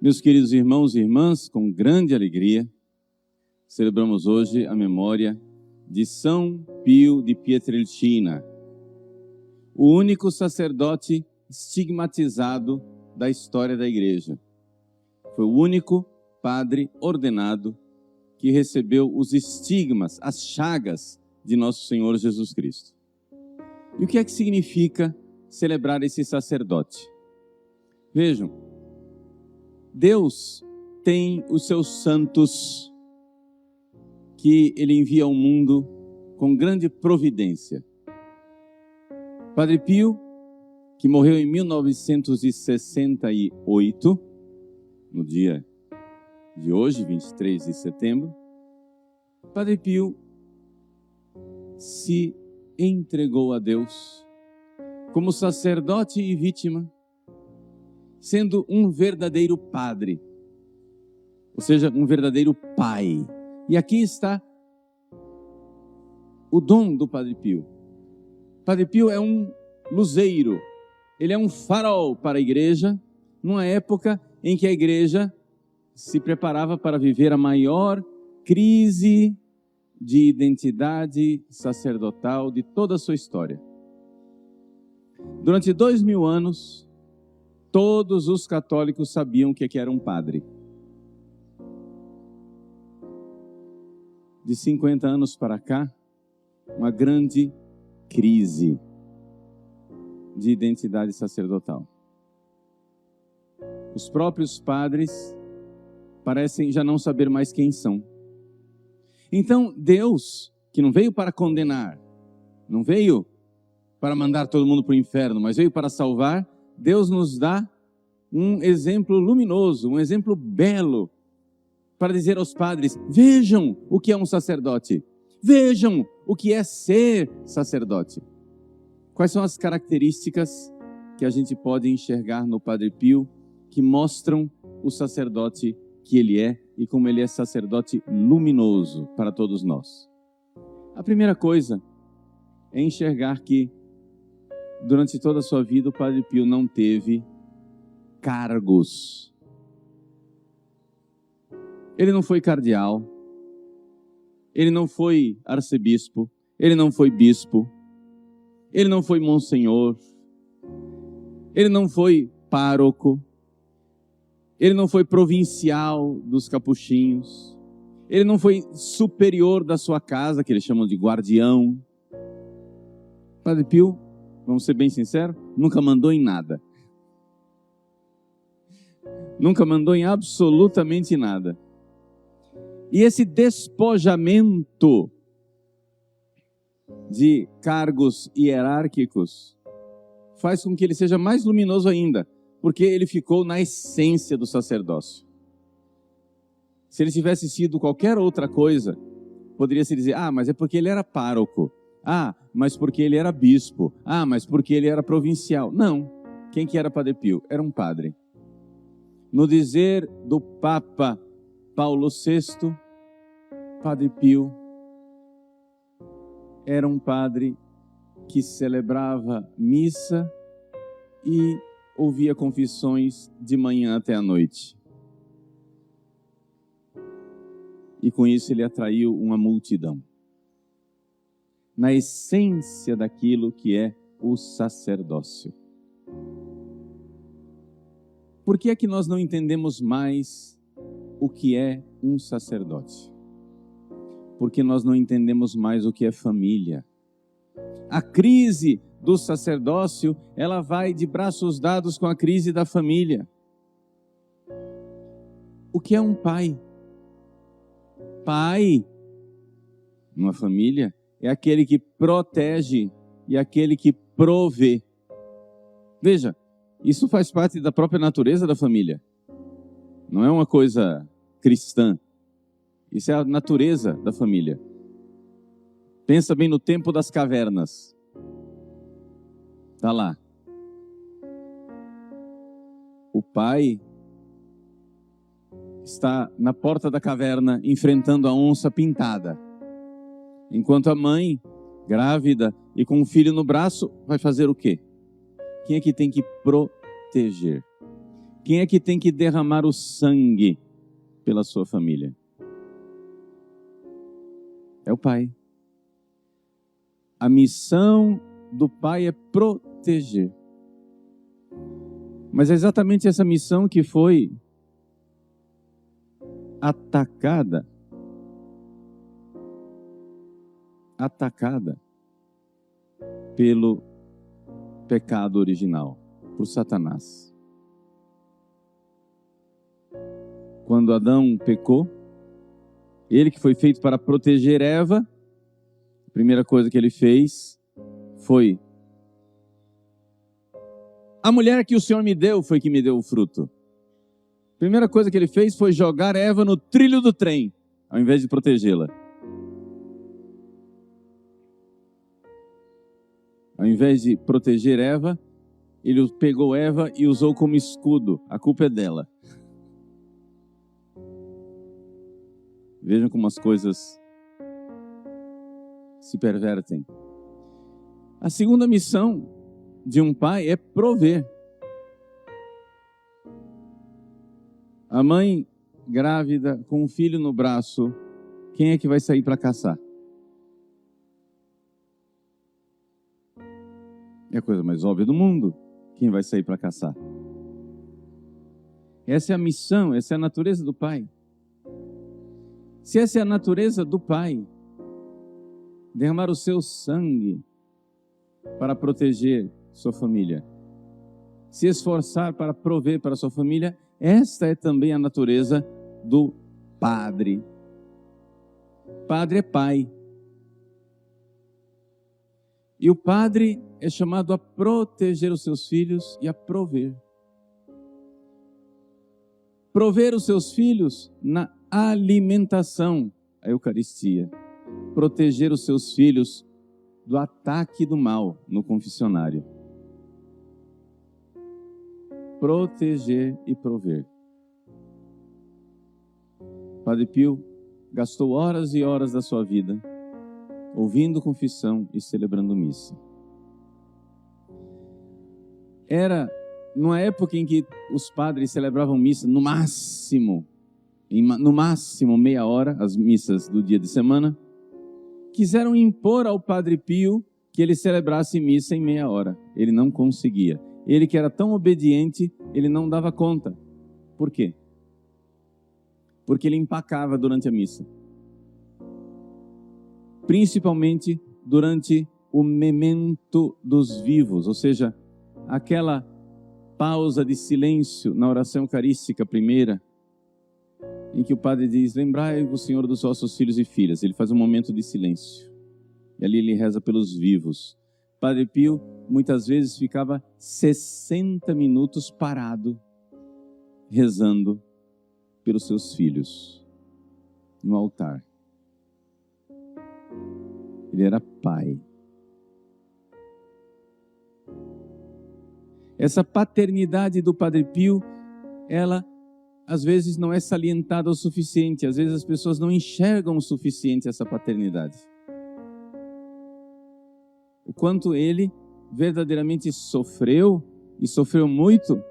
Meus queridos irmãos e irmãs, com grande alegria, celebramos hoje a memória de São Pio de Pietrelcina, o único sacerdote estigmatizado da história da Igreja. Foi o único padre ordenado que recebeu os estigmas, as chagas de nosso Senhor Jesus Cristo. E o que é que significa celebrar esse sacerdote? Vejam, Deus tem os seus santos que Ele envia ao mundo com grande providência. Padre Pio, que morreu em 1968, no dia de hoje, 23 de setembro, Padre Pio se entregou a Deus como sacerdote e vítima, sendo um verdadeiro padre, ou seja, um verdadeiro pai. E aqui está o dom do Padre Pio. Padre Pio é um luzeiro, ele é um farol para a Igreja, numa época em que a Igreja se preparava para viver a maior crise de identidade sacerdotal de toda a sua história. Durante 2000 anos, todos os católicos sabiam o que era um padre. De 50 anos para cá, uma grande crise de identidade sacerdotal. Os próprios padres parecem já não saber mais quem são. Então, Deus, que não veio para condenar, não veio para mandar todo mundo para o inferno, mas veio para salvar, Deus nos dá um exemplo luminoso, um exemplo belo, para dizer aos padres: vejam o que é um sacerdote, vejam o que é ser sacerdote. Quais são as características que a gente pode enxergar no Padre Pio, que mostram o sacerdote que ele é e como ele é sacerdote luminoso para todos nós? A primeira coisa é enxergar que durante toda a sua vida o Padre Pio não teve cargos. Ele não foi cardeal, ele não foi arcebispo, ele não foi bispo, ele não foi monsenhor, ele não foi pároco, ele não foi provincial dos capuchinhos, ele não foi superior da sua casa, que eles chamam de guardião. Padre Pio, vamos ser bem sinceros, nunca mandou em nada. Nunca mandou em absolutamente nada. E esse despojamento de cargos hierárquicos faz com que ele seja mais luminoso ainda, porque ele ficou na essência do sacerdócio. Se ele tivesse sido qualquer outra coisa, poderia se dizer: ah, mas é porque ele era pároco. Ah, mas porque ele era bispo. Ah, mas porque ele era provincial. Não. Quem que era Padre Pio? Era um padre. No dizer do Papa Paulo VI, Padre Pio era um padre que celebrava missa e ouvia confissões de manhã até a noite. E com isso ele atraiu uma multidão. Na essência daquilo que é o sacerdócio. Por que é que nós não entendemos mais o que é um sacerdote? Porque nós não entendemos mais o que é família. A crise do sacerdócio, ela vai de braços dados com a crise da família. O que é um pai? Pai, numa família, é aquele que protege e aquele que provê. Veja, isso faz parte da própria natureza da família. Não é uma coisa cristã. Isso é a natureza da família. Pensa bem no tempo das cavernas. Está lá. O pai está na porta da caverna enfrentando a onça pintada. Enquanto a mãe, grávida e com um filho no braço, vai fazer o quê? Quem é que tem que proteger? Quem é que tem que derramar o sangue pela sua família? É o pai. A missão do pai é proteger. Mas é exatamente essa missão que foi atacada pelo pecado original, por Satanás. Quando Adão pecou, ele que foi feito para proteger Eva, a primeira coisa que ele fez foi: a mulher que o Senhor me deu foi que me deu o fruto. A primeira coisa que ele fez foi jogar Eva no trilho do trem, ao invés de protegê-la. Ao invés de proteger Eva, ele pegou Eva e usou como escudo. A culpa é dela. Vejam como as coisas se pervertem. A segunda missão de um pai é prover. A mãe grávida com um filho no braço, quem é que vai sair para caçar? É a coisa mais óbvia do mundo. Quem vai sair para caçar? Essa é a missão, essa é a natureza do pai. Se essa é a natureza do pai, derramar o seu sangue para proteger sua família, se esforçar para prover para sua família, esta é também a natureza do padre. Padre é pai. E o padre é chamado a proteger os seus filhos e a prover. Prover os seus filhos na alimentação, a Eucaristia. Proteger os seus filhos do ataque do mal no confessionário. Proteger e prover. Padre Pio gastou horas e horas da sua vida ouvindo confissão e celebrando missa. Era numa época em que os padres celebravam missa no máximo meia hora, as missas do dia de semana. Quiseram impor ao Padre Pio que ele celebrasse missa em meia hora. Ele não conseguia. Ele que era tão obediente, ele não dava conta. Por quê? Porque ele empacava durante a missa. Principalmente durante o memento dos vivos, ou seja, aquela pausa de silêncio na oração eucarística primeira, em que o padre diz: lembrai-vos, Senhor, dos vossos filhos e filhas. Ele faz um momento de silêncio. E ali ele reza pelos vivos. Padre Pio, muitas vezes, ficava 60 minutos parado, rezando pelos seus filhos, no altar. Ele era pai. Essa paternidade do Padre Pio, ela às vezes não é salientada o suficiente. Às vezes as pessoas não enxergam o suficiente essa paternidade. O quanto ele verdadeiramente sofreu, e sofreu muito,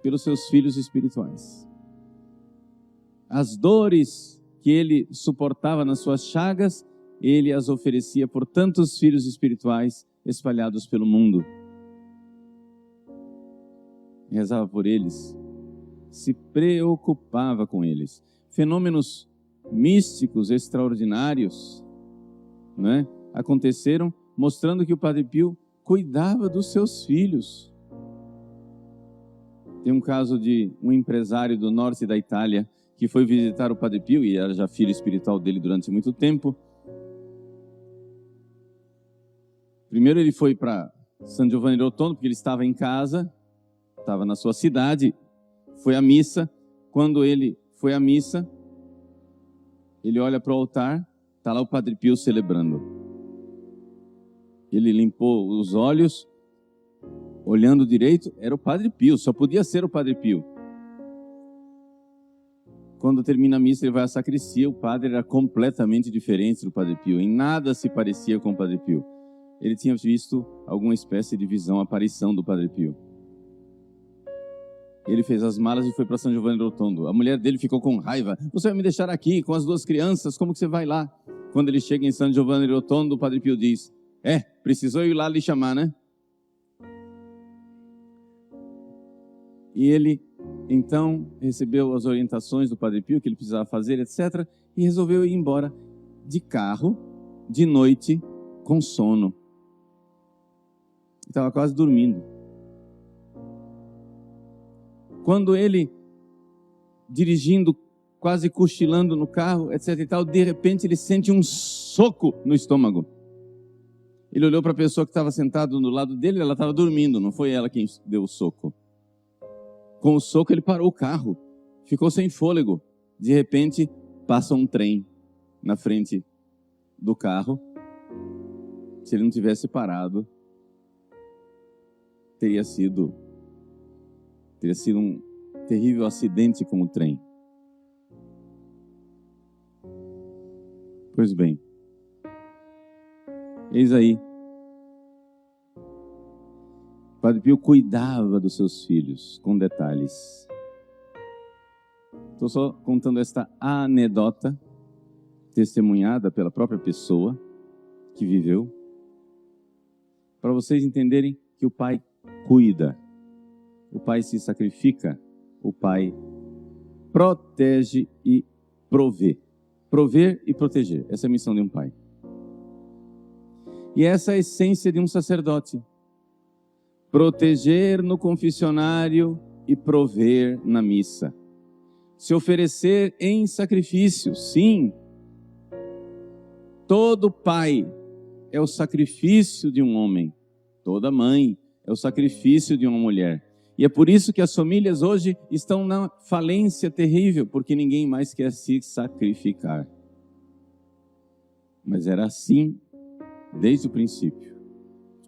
pelos seus filhos espirituais. As dores que ele suportava nas suas chagas, ele as oferecia por tantos filhos espirituais espalhados pelo mundo. Rezava por eles, se preocupava com eles. Fenômenos místicos extraordinários, né, aconteceram, mostrando que o Padre Pio cuidava dos seus filhos. Tem um caso de um empresário do norte da Itália que foi visitar o Padre Pio, e era já filho espiritual dele durante muito tempo. Primeiro ele foi para San Giovanni Rotondo, porque ele estava em casa, estava na sua cidade, foi à missa. Quando ele foi à missa, ele olha para o altar, está lá o Padre Pio celebrando. Ele limpou os olhos, olhando direito, era o Padre Pio, só podia ser o Padre Pio. Quando termina a missa, ele vai à sacristia. O padre era completamente diferente do Padre Pio, em nada se parecia com o Padre Pio. Ele tinha visto alguma espécie de visão, aparição do Padre Pio. Ele fez as malas e foi para San Giovanni Rotondo. A mulher dele ficou com raiva. Você vai me deixar aqui com as 2 crianças? Como que você vai lá? Quando ele chega em San Giovanni Rotondo, o Padre Pio diz: precisou ir lá lhe chamar, né? E ele, então, recebeu as orientações do Padre Pio, que ele precisava fazer, etc. E resolveu ir embora de carro, de noite, com sono. Estava quase dormindo. Quando ele, dirigindo, quase cochilando no carro, etc. e tal, de repente ele sente um soco no estômago. Ele olhou para a pessoa que estava sentada do lado dele, ela estava dormindo, não foi ela quem deu o soco. Com o soco ele parou o carro, ficou sem fôlego. De repente passa um trem na frente do carro. Se ele não tivesse parado, teria sido um terrível acidente com o trem. Pois bem, eis aí, o Padre Pio cuidava dos seus filhos com detalhes. Estou só contando esta anedota, testemunhada pela própria pessoa que viveu, para vocês entenderem que o Pai cuida, o Pai se sacrifica, o Pai protege e provê. Prover e proteger, essa é a missão de um pai. E essa é a essência de um sacerdote. Proteger no confessionário e prover na missa. Se oferecer em sacrifício, sim. Todo pai é o sacrifício de um homem. Toda mãe é o sacrifício de uma mulher. E é por isso que as famílias hoje estão na falência terrível, porque ninguém mais quer se sacrificar. Mas era assim desde o princípio.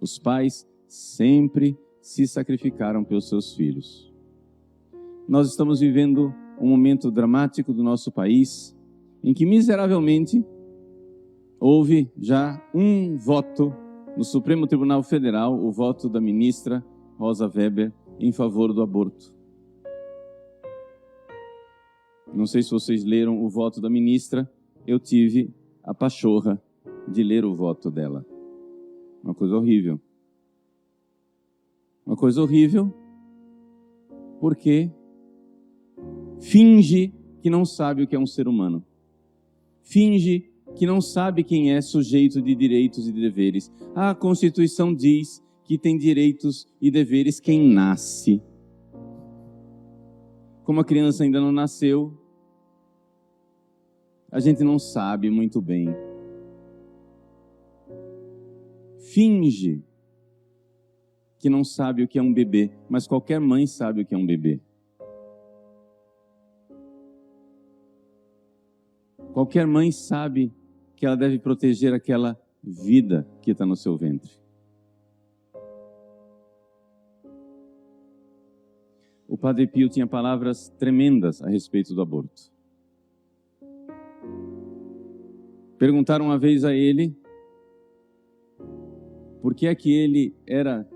Os pais sempre se sacrificaram pelos seus filhos. Nós estamos vivendo um momento dramático do nosso país, em que miseravelmente houve já um voto no Supremo Tribunal Federal, o voto da ministra Rosa Weber, em favor do aborto. Não sei se vocês leram o voto da ministra, eu tive a pachorra de ler o voto dela. Uma coisa horrível. Uma coisa horrível porque finge que não sabe o que é um ser humano. Finge que não sabe quem é sujeito de direitos e de deveres. A Constituição diz que tem direitos e deveres quem nasce. Como a criança ainda não nasceu, a gente não sabe muito bem. Finge que não sabe o que é um bebê, mas qualquer mãe sabe o que é um bebê. Qualquer mãe sabe que ela deve proteger aquela vida que está no seu ventre. O Padre Pio tinha palavras tremendas a respeito do aborto. Perguntaram uma vez a ele por que é que ele era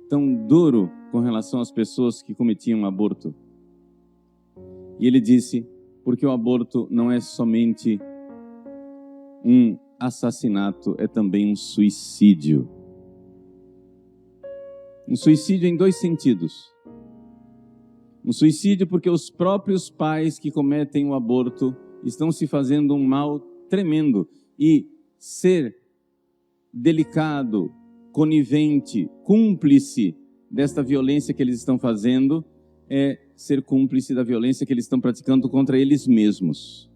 tão duro com relação às pessoas que cometiam aborto. E ele disse, porque o aborto não é somente um assassinato, é também um suicídio. Um suicídio em 2 sentidos. Um suicídio porque os próprios pais que cometem o aborto estão se fazendo um mal tremendo. E ser delicado, conivente, cúmplice desta violência que eles estão fazendo é ser cúmplice da violência que eles estão praticando contra eles mesmos.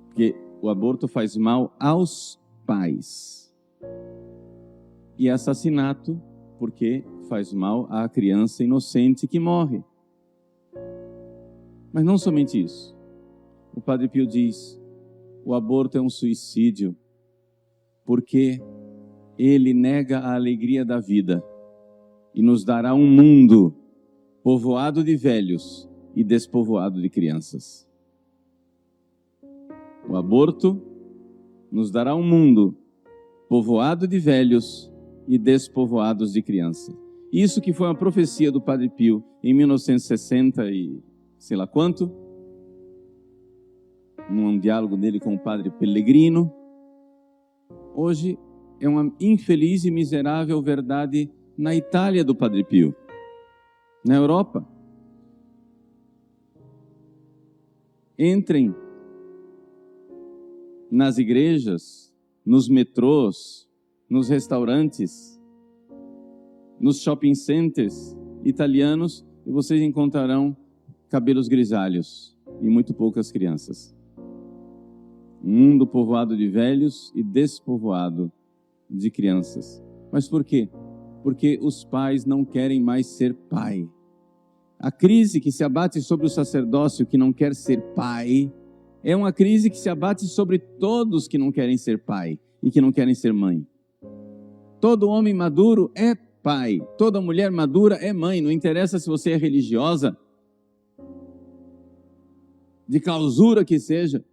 Porque o aborto faz mal aos pais. E assassinato porque faz mal à criança inocente que morre. Mas não somente isso. O Padre Pio diz, o aborto é um suicídio porque ele nega a alegria da vida e nos dará um mundo povoado de velhos e despovoado de crianças. O aborto nos dará um mundo povoado de velhos e despovoados de crianças. Isso que foi uma profecia do Padre Pio em 1960 e sei lá quanto, num diálogo dele com o Padre Pellegrino, hoje é uma infeliz e miserável verdade na Itália do Padre Pio, na Europa. Entrem nas igrejas, nos metrôs, nos restaurantes, nos shopping centers italianos, e vocês encontrarão cabelos grisalhos e muito poucas crianças. Um mundo povoado de velhos e despovoado de crianças. Mas por quê? Porque os pais não querem mais ser pai. A crise que se abate sobre o sacerdócio que não quer ser pai é uma crise que se abate sobre todos que não querem ser pai e que não querem ser mãe. Todo homem maduro é pai, toda mulher madura é mãe, não interessa se você é religiosa, de clausura que seja.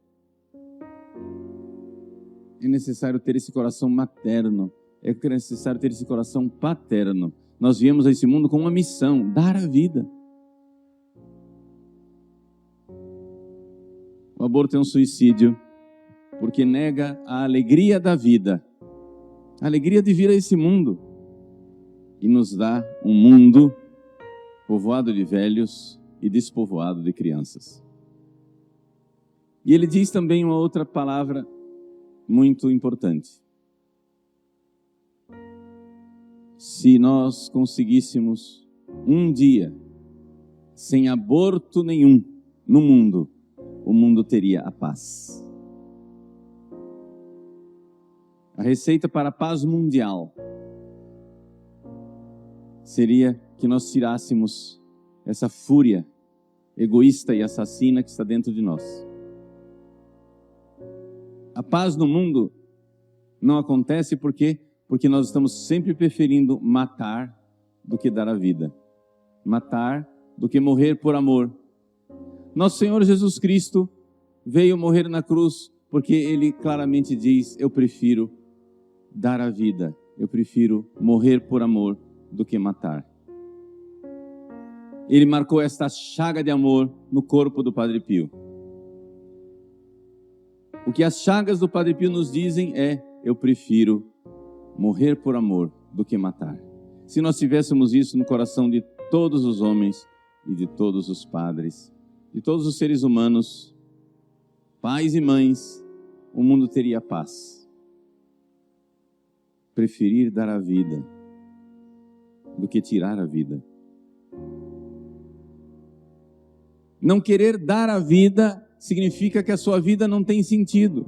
É necessário ter esse coração materno, é necessário ter esse coração paterno. Nós viemos a esse mundo com uma missão, dar a vida. O aborto é um suicídio, porque nega a alegria da vida, a alegria de vir a esse mundo, e nos dá um mundo povoado de velhos e despovoado de crianças. E ele diz também uma outra palavra muito importante. Se nós conseguíssemos um dia sem aborto nenhum no mundo, o mundo teria a paz. A receita para a paz mundial seria que nós tirássemos essa fúria egoísta e assassina que está dentro de nós. A paz no mundo não acontece porque nós estamos sempre preferindo matar do que dar a vida. Matar do que morrer por amor. Nosso Senhor Jesus Cristo veio morrer na cruz porque Ele claramente diz: eu prefiro dar a vida, eu prefiro morrer por amor do que matar. Ele marcou esta chaga de amor no corpo do Padre Pio. O que as chagas do Padre Pio nos dizem é: eu prefiro morrer por amor do que matar. Se nós tivéssemos isso no coração de todos os homens e de todos os padres, de todos os seres humanos, pais e mães, o mundo teria paz. Preferir dar a vida do que tirar a vida. Não querer dar a vida significa que a sua vida não tem sentido.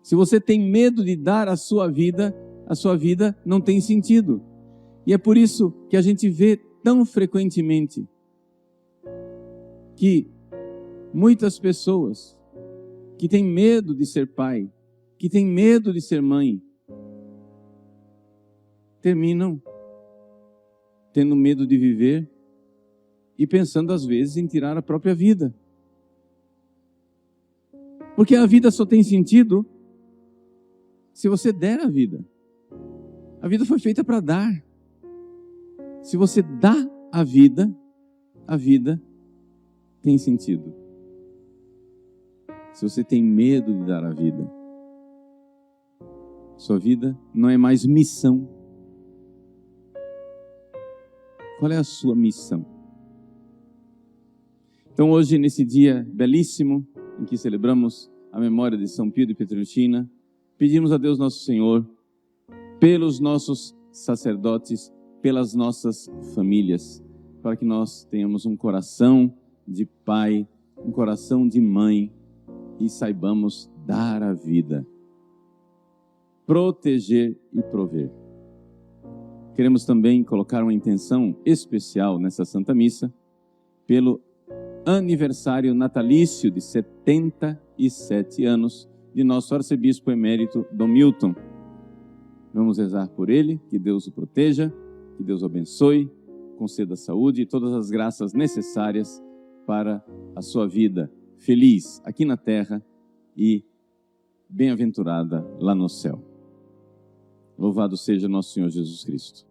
Se você tem medo de dar a sua vida não tem sentido. E é por isso que a gente vê tão frequentemente que muitas pessoas que têm medo de ser pai, que têm medo de ser mãe, terminam tendo medo de viver e pensando às vezes em tirar a própria vida. Porque a vida só tem sentido se você der a vida. A vida foi feita para dar. Se você dá a vida tem sentido. Se você tem medo de dar a vida, sua vida não é mais missão. Qual é a sua missão? Então hoje, nesse dia belíssimo, em que celebramos a memória de São Pio de Pietrelcina, pedimos a Deus nosso Senhor, pelos nossos sacerdotes, pelas nossas famílias, para que nós tenhamos um coração de pai, um coração de mãe, e saibamos dar a vida, proteger e prover. Queremos também colocar uma intenção especial nessa Santa Missa, pelo aniversário natalício de 77 anos de nosso arcebispo emérito, Dom Milton. Vamos rezar por ele, que Deus o proteja, que Deus o abençoe, conceda saúde e todas as graças necessárias para a sua vida feliz aqui na terra e bem-aventurada lá no céu. Louvado seja nosso Senhor Jesus Cristo.